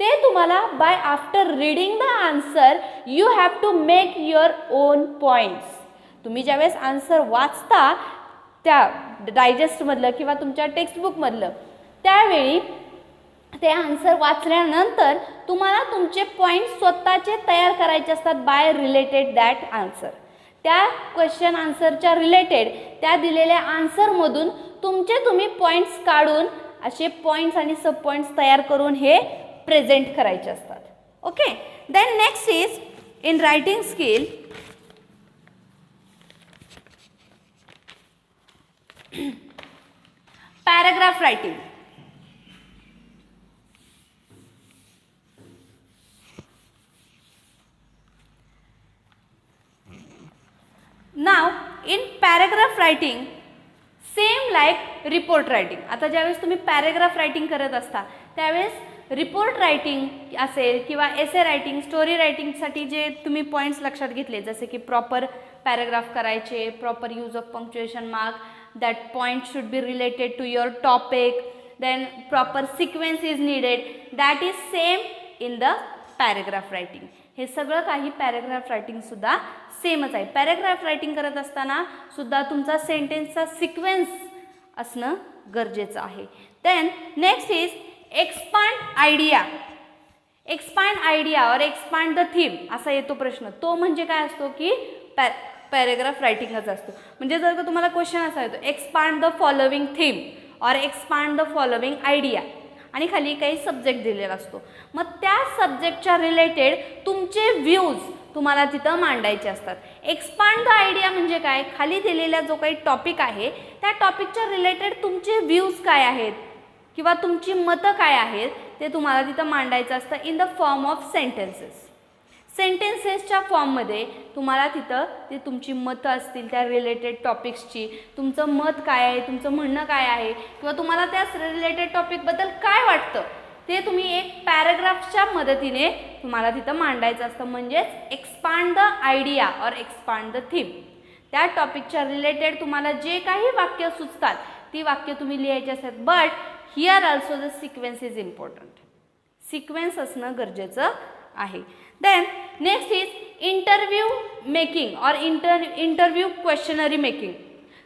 ते तुम्हाला by after reading the answer you have to make your own points. तुम्ही ज्यावेळेस आन्सर वाचता त्या डायजेस्टमधलं किंवा तुमच्या टेक्स्टबुकमधलं, त्यावेळी ते आन्सर वाचल्यानंतर तुम्हाला तुमचे पॉईंट्स स्वतःचे तयार करायचे असतात बाय रिलेटेड दॅट आन्सर. त्या क्वेश्चन आन्सरच्या रिलेटेड त्या दिलेल्या आन्सरमधून तुमचे तुम्ही पॉईंट्स काढून असे पॉईंट्स आणि सब पॉईंट्स तयार करून हे प्रेझेंट करायचे असतात. Okay. Then next is in writing skill paragraph writing. Now in paragraph writing same like report writing. आता ज्यावेळेस तुम्ही पॅरेग्राफ रायटिंग करत असता त्यावेळेस रिपोर्ट रायटिंग असेल किंवा एसे रायटिंग, स्टोरी रायटिंगसाठी जे तुम्ही पॉईंट्स लक्षात घेतले जसे की प्रॉपर पॅरेग्राफ करायचे, proper use of punctuation mark, that point should be related to your topic, then proper sequence is needed, that is same in the paragraph writing. हे सगळं काही पॅरेग्राफ रायटिंग सुद्धा सेमच आहे. पॅरेग्राफ रायटिंग करत असताना सुद्धा तुमचा सेंटेन्सचा सिक्वेन्स असणं गरजेचं आहे. Then next is expand idea. Expand idea or expand the theme असा येतो प्रश्न. तो म्हणजे काय असतो की पॅरेग्राफ रायटिंगच असतो. म्हणजे जर का तुम्हाला क्वेश्चन असा येतो एक्सपांड द फॉलोविंग थीम और एक्सपांड द फॉलोविंग आयडिया आणि खाली काही सब्जेक्ट दिलेला असतो, मग त्या सब्जेक्टच्या रिलेटेड तुमचे व्ह्यूज तुम्हाला तिथं मांडायचे असतात. एक्सपांड द आयडिया म्हणजे काय, खाली दिलेला जो काही टॉपिक आहे त्या टॉपिकच्या रिलेटेड तुमचे व्ह्यूज काय आहेत किंवा तुमची मतं काय आहेत ते तुम्हाला तिथं मांडायचं असतं in the form of sentences. सेंटेन्सेसच्या फॉर्ममध्ये तुम्हाला तिथं ते तुमची मतं असतील त्या रिलेटेड टॉपिक्सची, तुमचं मत काय आहे, तुमचं म्हणणं काय आहे किंवा तुम्हाला त्या रिलेटेड टॉपिकबद्दल काय वाटतं ते तुम्ही एक पॅराग्राफच्या मदतीने तुम्हाला तिथं मांडायचं असतं. म्हणजेच expand the idea or expand the theme. त्या टॉपिकच्या रिलेटेड तुम्हाला जे काही वाक्य सुचतात ती वाक्य तुम्ही लिहायची असतात. But here also the sequence is important. Sequence असणं गरजेचं आहे. Then next is interview making or interview questionnaire making.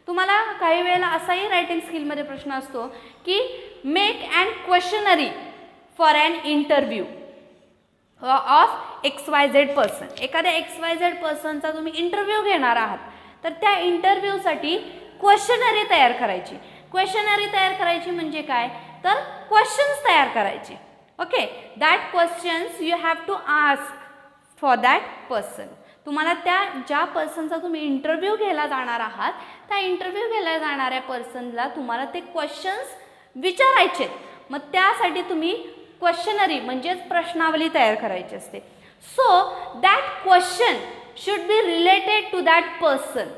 तुम्हाला काही वेळेला असाही रायटिंग स्किलमध्ये प्रश्न असतो की make and questionnaire for an interview of XYZ person. एखाद्या XYZ पर्सनचा तुम्ही इंटरव्ह्यू घेणार आहात तर त्या इंटरव्ह्यूसाठी क्वेश्चनरी तयार करायची. क्वेश्चनरी तयार करायची म्हणजे काय तर क्वेश्चन्स तयार करायचे. Okay. That questions you have to ask for that person. तुम्हाला त्या ज्या पर्सनचा तुम्ही इंटरव्ह्यू घ्यायला जाणार आहात त्या इंटरव्ह्यू घ्यायला जाणाऱ्या पर्सनला तुम्हाला ते क्वेश्चन्स विचारायचे. मग त्यासाठी तुम्ही क्वेश्चनरी म्हणजेच प्रश्नावली तयार करायची असते. So that question should be related to that person.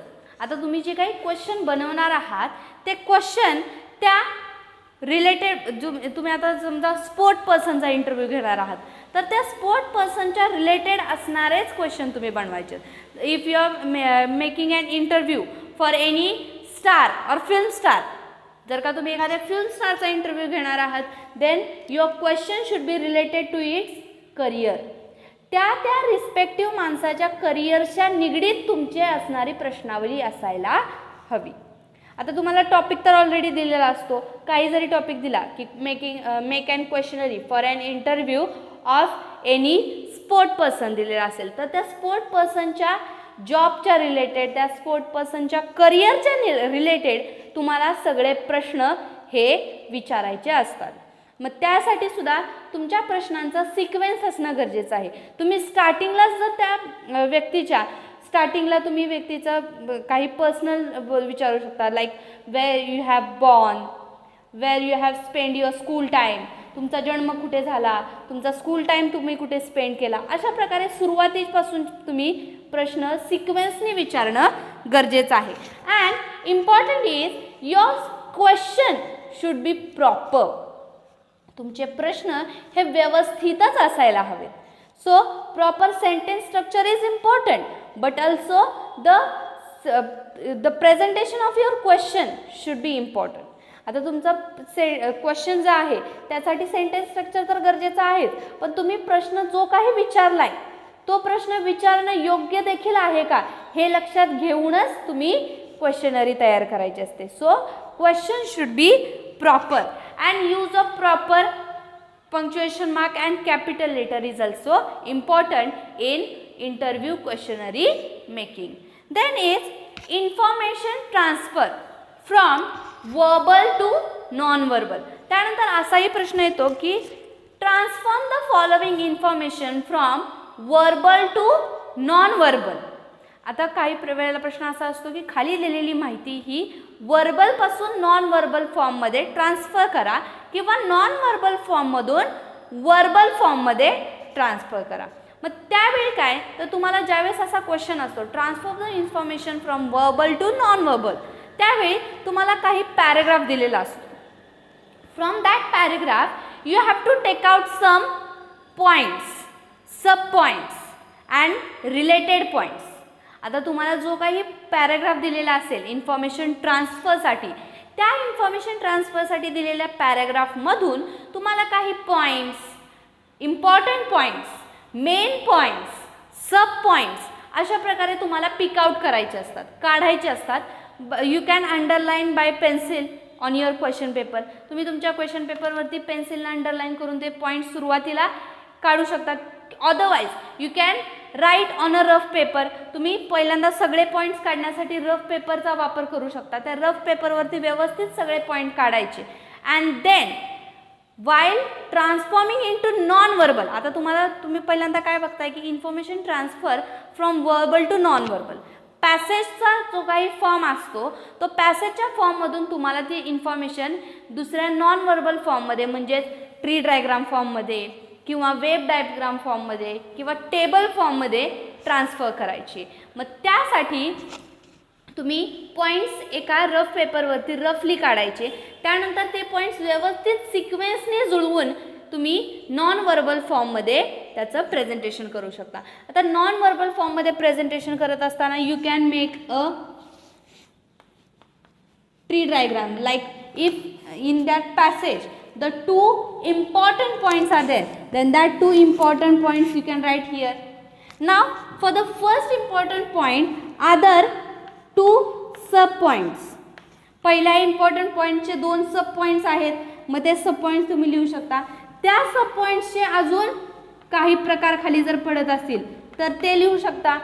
आता तुम्ही जे काही क्वेश्चन बनवणार आहात ते क्वेश्चन त्या रिलेटेड तुम्ही आता समजा स्पोर्ट पर्सनचा इंटरव्ह्यू घेणार आहात तर त्या स्पोर्ट पर्सनच्या रिलेटेड असणारेच क्वेश्चन तुम्ही बनवायचे. If you are making an interview for any star और फिल्म स्टार, जर का तुम्ही एखाद्या फिल्म स्टारचा इंटरव्ह्यू घेणार आहात then your question should be related to its career. त्या त्या रिस्पेक्टिव्ह माणसाच्या करिअरच्या निगडीत तुमची असणारी प्रश्नावली असायला हवी. आता तुम्हाला टॉपिक तर ऑलरेडी दिलेला असतो. काही जरी टॉपिक दिला की make and questionnaire for an interview of any sport person दिलेला असेल तर त्या स्पोर्ट पर्सनच्या जॉबच्या रिलेटेड, त्या स्पोर्ट पर्सनच्या करिअरच्या रिलेटेड तुम्हाला सगळे प्रश्न हे विचारायचे असतात. मग त्यासाठी सुद्धा तुमच्या प्रश्नांचा सिक्वेन्स असणं गरजेचं आहे. तुम्ही स्टार्टिंगलाच जर त्या व्यक्तीच्या स्टार्टिंगला तुम्ही व्यक्तीचं काही पर्सनल विचारू शकता like where you have born, where you have spend your school time, तुमचा जन्म कुठे झाला, तुमचा स्कूल टाईम तुम्ही कुठे स्पेंड केला, अशा प्रकारे सुरुवातीपासून तुम्ही प्रश्न सिक्वेन्सने विचारणं गरजेचं आहे. And important is your question should B proper. तुमचे प्रश्न हे व्यवस्थितच असायला हवेत. So proper sentence structure is important but also the presentation of your question should B important. आता तुमचा क्वेश्चन जो आहे त्यासाठी सेंटेन्स स्ट्रक्चर तर गरजेचं आहेच, पण तुम्ही प्रश्न जो काही विचारलाय तो प्रश्न विचारणं योग्य देखील आहे का हे लक्षात घेऊनच तुम्ही क्वेश्चनरी तयार करायची असते. So question should B proper and use of proper punctuation mark and capital letter is also important in interview questionnaire making. Then is information transfer from verbal to non verbal. त्यानंतर असाही प्रश्न येतो की transform the following information from verbal to non verbal. आता काही वेळेला प्रश्न असा असतो की खाली दिलेली माहिती ही वर्बलपासून नॉन वर्बल फॉर्ममध्ये ट्रान्सफर करा किंवा नॉन वर्बल फॉर्ममधून वर्बल फॉर्ममध्ये ट्रान्सफर करा. मग त्यावेळी काय तर तुम्हाला ज्यावेळेस असा क्वेश्चन असतो transform the information from verbal to non verbal, त्यावेळी तुम्हाला काही पॅराग्राफ दिलेला असतो. From that paragraph you have to take out some points, sub points and related points. आता तुम्हाला जो काही पॅराग्राफ दिलेला असेल इन्फॉर्मेशन ट्रान्सफरसाठी, त्या इन्फॉर्मेशन ट्रान्सफरसाठी दिलेल्या पॅराग्राफमधून तुम्हाला काही points, important points, main points, sub points अशा प्रकारे तुम्हाला पिक आउट करायचे असतात, काढायचे असतात. You can underline by pencil on your question paper. तुम्ही तुमच्या क्वेश्चन पेपरवरती पेन्सिलला अंडरलाईन करून ते पॉईंट्स सुरुवातीला काढू शकता. Otherwise you can right on a rough paper. तुम्ही पहिल्यांदा सगळे पॉईंट्स काढण्यासाठी रफ पेपरचा वापर करू शकता. त्या रफ पेपरवरती व्यवस्थित सगळे पॉईंट काढायचे and then while transforming into non verbal. आता तुम्ही पहिल्यांदा काय बघताय की information transfer from verbal to non verbal. पॅसेजचा जो काही फॉर्म असतो तो पॅसेजच्या फॉर्ममधून तुम्हाला ती इन्फॉर्मेशन दुसऱ्या नॉन वर्बल फॉर्ममध्ये म्हणजेच ट्री डायग्राम फॉर्ममध्ये किंवा वेब डायग्राम फॉर्ममध्ये किंवा टेबल फॉर्ममध्ये ट्रान्सफर करायची. मग त्यासाठी तुम्ही पॉईंट्स एका रफ पेपरवरती रफली काढायचे. त्यानंतर ते पॉईंट्स व्यवस्थित सिक्वेन्सने जुळवून तुम्ही नॉन वर्बल फॉर्ममध्ये त्याचं प्रेझेंटेशन करू शकता. आता नॉन वर्बल फॉर्ममध्ये प्रेझेंटेशन करत असताना you can make a tree diagram like if in that passage the two important points are there, then that two important points you can write here. Now for the first important point other two sub points. पहिल्या important point चे दोन सब points आहेत. मग ते सब points तुम्ही लिहू शकता. त्या सब पॉइंट्सचे अजून काही प्रकार खाली जर पडत असतील तर ते लिहू शकता.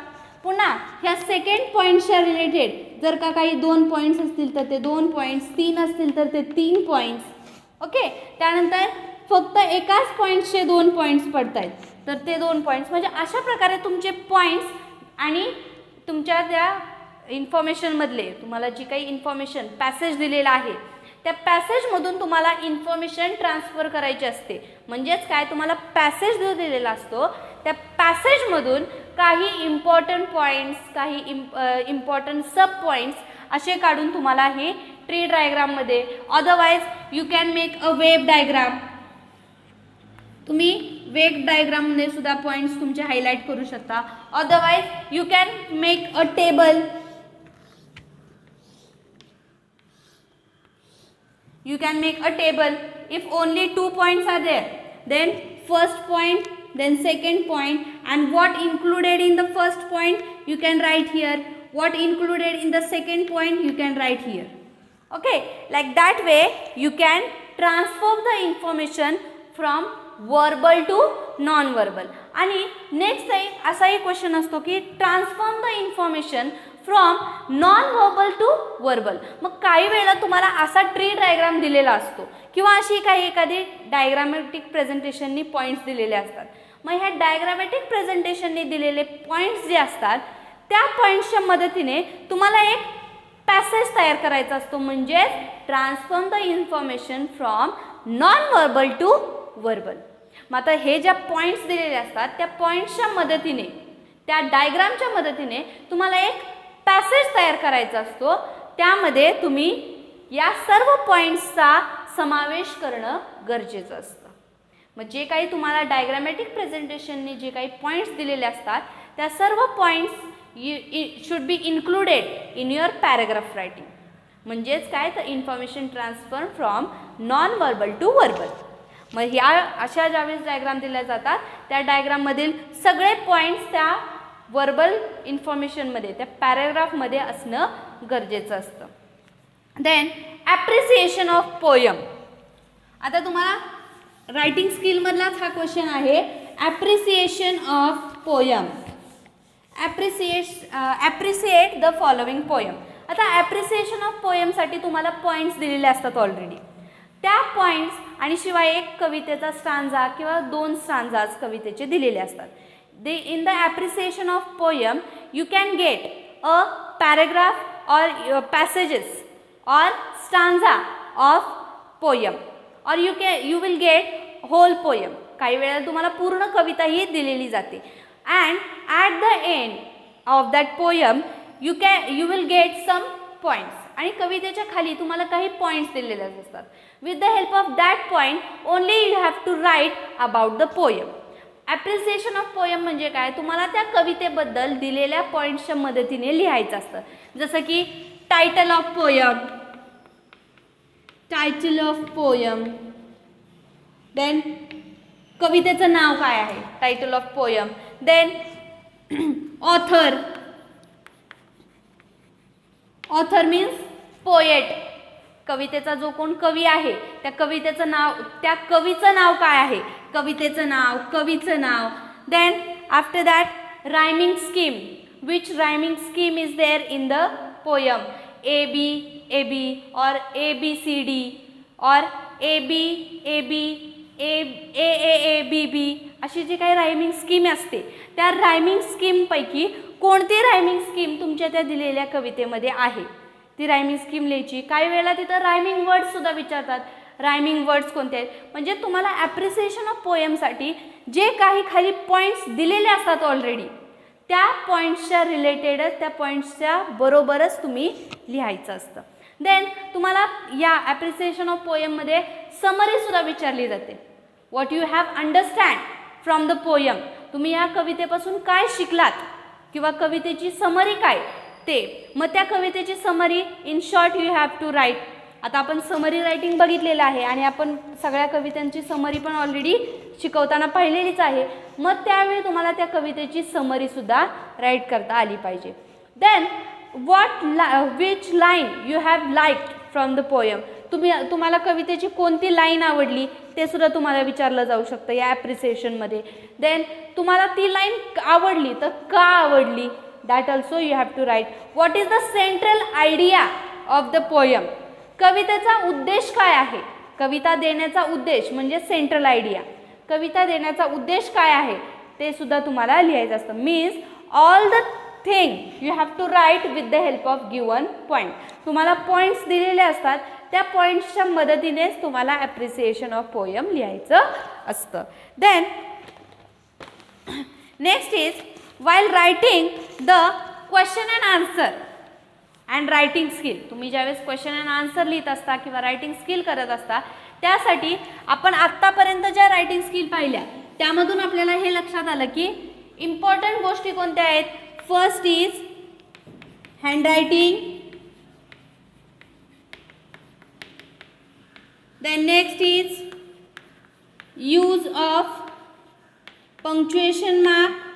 पुन्हा ह्या सेकंड पॉईंटच्या रिलेटेड जर का काही दोन पॉईंट्स असतील तर ते दोन पॉईंट्स, तीन असतील तर ते तीन पॉईंट्स. ओके. त्यानंतर फक्त एकाच पॉईंट्सचे दोन पॉईंट्स पडत आहेत तर ते दोन पॉईंट्स. म्हणजे अशा प्रकारे तुमचे पॉईंट्स आणि तुमच्या त्या इन्फॉर्मेशनमधले तुम्हाला जी काही इन्फॉर्मेशन पॅसेज दिलेला आहे त्या पॅसेजमधून तुम्हाला इन्फॉर्मेशन ट्रान्सफर करायची असते. म्हणजेच काय तुम्हाला पॅसेज जो दिलेला असतो त्या पॅसेजमधून काही इम्पॉर्टंट पॉईंट्स, काही इम्पॉर्टंट सब पॉईंट्स असे काढून तुम्हाला हे ट्री डायग्राममध्ये, otherwise you can make a web diagram. तुम्ही वेब डायग्राममध्ये सुद्धा पॉईंट्स तुमचे हायलाईट करू शकता. Otherwise you can make a table. You can make a table if only 2 points are there. Then first point, then second point, and what included in the first point you can write here. What included in the second point you can write here. Okay, like that way you can transform the information from verbal to non-verbal. आणि next असाही question असतो की transform the information from non verbal to verbal. मग काही वेळेला तुम्हाला असा tree diagram दिलेला असतो किंवा अशी काही एखादी डायग्रामॅटिक प्रेझेंटेशननी पॉईंट्स दिलेले असतात. मग ह्या डायग्रामॅटिक प्रेझेंटेशननी दिलेले पॉईंट्स जे असतात त्या पॉईंट्सच्या मदतीने तुम्हाला एक पॅसेज तयार करायचा असतो. म्हणजेच transform the information from non verbal to verbal. मग आता हे ज्या पॉईंट्स दिलेले असतात त्या पॉईंट्सच्या मदतीने, त्या डायग्रामच्या मदतीने तुम्हाला एक पॅसेज तयार करायचा असतो. त्यामध्ये तुम्ही या सर्व पॉईंट्सचा समावेश करणं गरजेचं असतं. मग जे काही तुम्हाला डायग्रामॅटिक प्रेझेंटेशनने जे काही पॉईंट्स दिलेले असतात त्या सर्व points should be included in your paragraph writing. म्हणजेच काय तर information transfer from non verbal to verbal. मग ह्या अशा ज्यावेळेस डायग्राम दिल्या जातात त्या डायग्राममधील सगळे पॉईंट्स त्या वर्बल इन्फॉर्मेशनमध्ये, त्या पॅराग्राफमध्ये असणं गरजेचं असतं. Then appreciation of poem. आता तुम्हाला रायटिंग स्किलमधलाच हा क्वेश्चन आहे. Appreciation of poem. Appreciate the following poem. आता ॲप्रिसिएशन ऑफ पोएमसाठी तुम्हाला पॉईंट्स दिलेले असतात ऑलरेडी. त्या पॉईंट्स आणि शिवाय एक कवितेचा स्टांजा किंवा 2 स्टांजाज कवितेचे दिलेले असतात. In the appreciation of poem you can get a paragraph or passages or stanza of poem or you will get whole poem. काही वेळेला तुम्हाला पूर्ण कविता ही दिलेली जाते and at the end of that poem you will get some points. आणि कवितेच्या खाली तुम्हाला काही पॉईंट्स दिलेले असतात. with the help of that point only you have to write about the poem. Appreciation of poem म्हणजे काय, तुम्हाला त्या कवितेबद्दल दिलेल्या पॉईंट्सच्या मदतीने लिहायचं असतं. जसं की टायटल ऑफ पोयम, देन कवितेचं नाव काय आहे, title of poem, then author means poet, कवितेचा जो कोण कवी आहे त्या कवितेचं नाव, त्या कवीचं नाव काय आहे, कवितेचं नाव, कवीचं नाव. Then after that rhyming scheme, which rhyming scheme is there in the poem, A B or ABCD और AB A अशी जी काही रायमिंग स्कीम असते त्या रायमिंग स्कीमपैकी कोणती रायमिंग स्कीम तुमच्या त्या दिलेल्या कवितेमध्ये आहे ती रायमिंग स्कीम लिहायची. काही वेळेला तिथं रायमिंग वर्ड्ससुद्धा विचारतात, रायमिंग वर्ड्स कोणते आहेत. म्हणजे तुम्हाला ॲप्रिसिएशन ऑफ पोएमसाठी जे काही खाली पॉईंट्स दिलेले असतात ऑलरेडी त्या पॉईंट्सच्या रिलेटेडच, त्या पॉईंट्सच्या बरोबरच तुम्ही लिहायचं असतं. देन तुम्हाला या ॲप्रिसिएशन ऑफ पोएममध्ये समरीसुद्धा विचारली जाते. What you have understand from the poem, तुम्ही या कवितेपासून काय शिकलात किंवा कवितेची समरी काय ते. मग त्या कवितेची summary in short you have to write. आता आपण समरी रायटिंग बघितलेलं आहे आणि आपण सगळ्या कवितांची समरी पण ऑलरेडी शिकवताना पाहिलेलीच आहे. मग त्यावेळी तुम्हाला त्या कवितेची समरीसुद्धा राईट करता आली पाहिजे. Then which line you have liked from the poem, तुम्हाला कवितेची कोणती लाईन आवडली ते सुद्धा तुम्हाला विचारलं जाऊ शकतं या ॲप्रिसिएशनमध्ये. देन तुम्हाला ती लाईन आवडली तर का आवडली, that also you have to write. What is the central idea of the poem, कवितेचा उद्देश काय आहे, कविता देण्याचा उद्देश म्हणजे सेंट्रल आयडिया, कविता देण्याचा उद्देश काय आहे ते सुद्धा तुम्हाला लिहायचं असतं. Means all the thing you have to write with the help of given point. तुम्हाला पॉईंट्स दिलेले असतात, त्या पॉईंट्सच्या मदतीनेच तुम्हाला ॲप्रिसिएशन ऑफ पोएम लिहायचं असतं. Then next is while writing the question and answer and writing skill. तुम्ही ज्यावेळेस क्वेश्चन अँड आन्सर लिहित असता किंवा रायटिंग स्किल करत असता त्यासाठी आपण आत्तापर्यंत ज्या रायटिंग स्किल पाहिल्या त्यामधून आपल्याला हे लक्षात आलं की इम्पॉर्टंट गोष्टी कोणत्या आहेत. First is handwriting, then next is use of punctuation mark,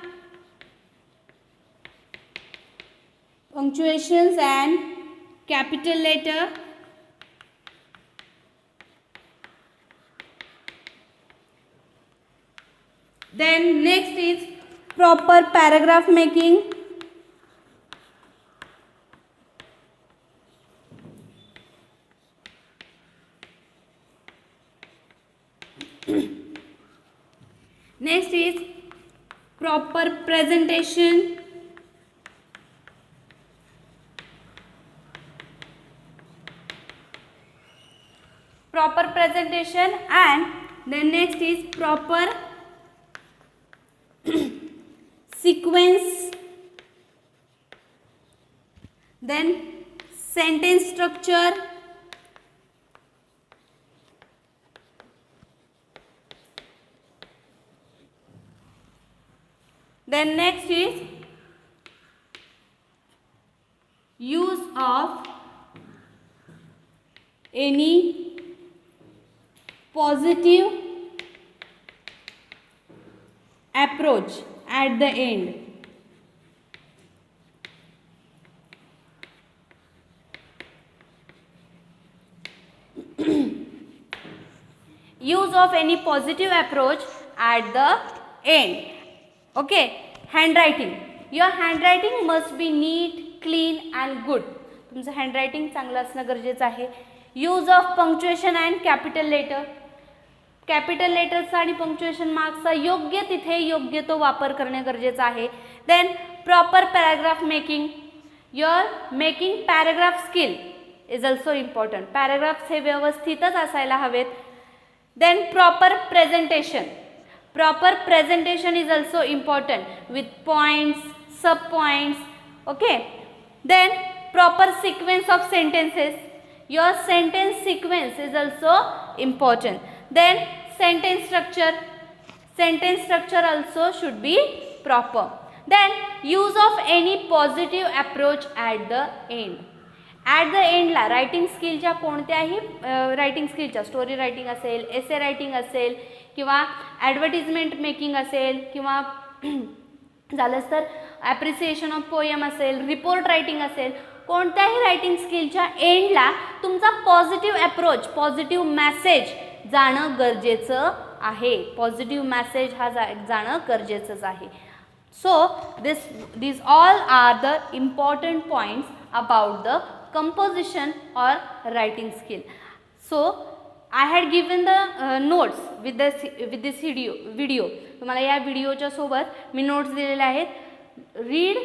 punctuations and capital letter, then next is proper paragraph making, next is proper presentation, and then next is proper sequence, then sentence structure, then next is use of any positive approach at the end. Use of any positive approach at the end. Okay, handwriting. Your handwriting must be neat, clean and good. तुमचं handwriting चांगलं असणं गरजेचं आहे. Use of punctuation and capital letter, capital लेटर्सचा आणि punctuation मार्क्सचा योग्य तिथे योग्य तो वापर करणे गरजेचं आहे. Then proper paragraph making, your making paragraph skill is also important. Paragraphs हे व्यवस्थितच असायला हवेत. Then proper presentation, proper presentation is also important with points, sub points. Okay. Then proper sequence of sentences, your sentence sequence is also important. Then sentence structure also should be proper. Then use of any positive approach at the end. At the एंडला writing स्किलच्या कोणत्याही writing स्किलच्या, story writing असेल, एसे writing असेल किंवा advertisement making असेल किंवा झालंच तर appreciation of poem असेल, रिपोर्ट रायटिंग असेल, कोणत्याही रायटिंग स्किलच्या एंडला तुमचा पॉझिटिव्ह अप्रोच, पॉझिटिव्ह मेसेज जाणं गरजेचं आहे. पॉझिटिव्ह मेसेज हा जाणं गरजेचंच आहे. So these all are the important points about the composition or writing skill. So I had given the notes with this video. तुम्हाला या व्हिडिओच्या सोबत मी नोट्स दिलेले आहेत. Read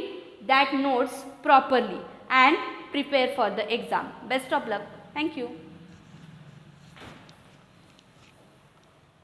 that notes properly and prepare for the exam. Best of luck. Thank you.